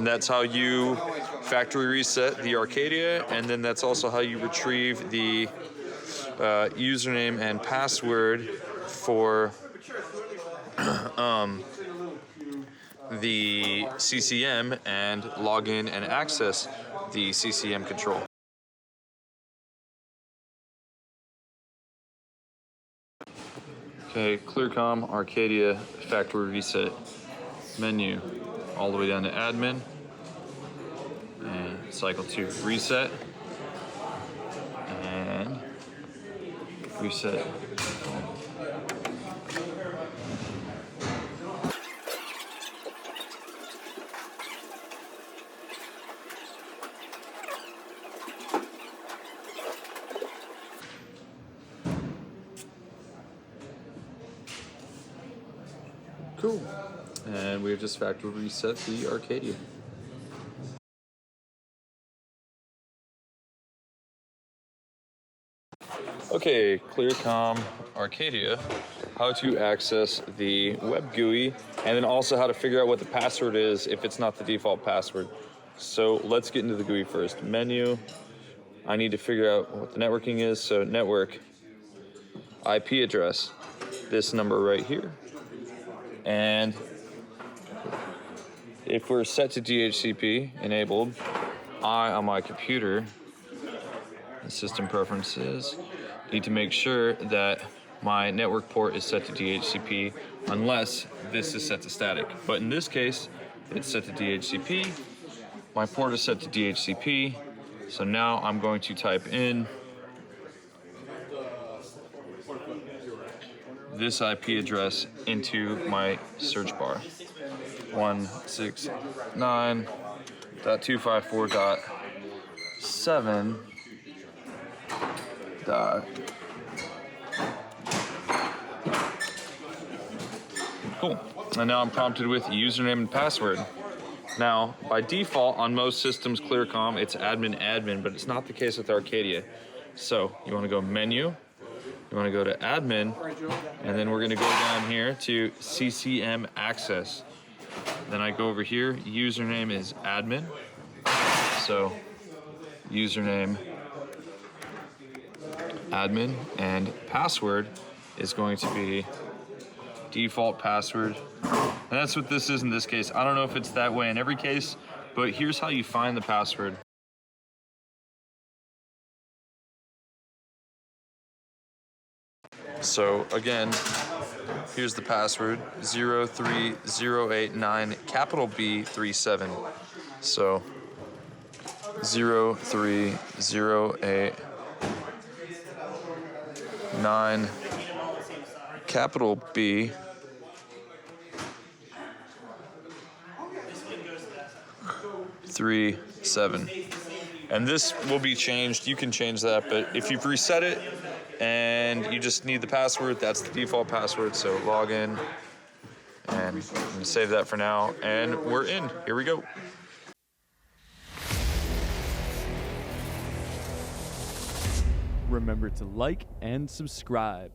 And that's how you factory reset the Arcadia, and then that's also how you retrieve the username and password for the CCM and log in and access the CCM control. Okay, ClearCom Arcadia factory reset menu all the way down to admin and cycle 2 reset and reset. Cool. And we've just factory reset the Arcadia. Okay, ClearCom Arcadia, how to access the web GUI, and then also how to figure out what the password is if it's not the default password. So let's get into the GUI first. Menu, I need to figure out what the networking is. So network, IP address, this number right here. And if we're set to DHCP enabled, on my computer, system preferences, need to make sure that my network port is set to DHCP unless this is set to static. But in this case, it's set to DHCP. My port is set to DHCP. So now I'm going to type in this IP address into my search bar. 169.254.7. Cool. And now I'm prompted with username and password. Now, by default, on most systems, ClearCom, it's admin, but it's not the case with Arcadia. So you want to go menu, you want to go to admin, and then we're going to go down here to CCM access. Then I go over here, username is admin. So username admin, and password is going to be default password. And that's what this is in this case. I don't know if it's that way in every case, but here's how you find the password. So again, here's the password, 03089 capital B37. So 03089 capital B 37. And this will be changed. You can change that, but if you've reset it and you just need the password, that's the default password. So log in, and I'm gonna save that for now, and we're in. Here we go. Remember to like and subscribe.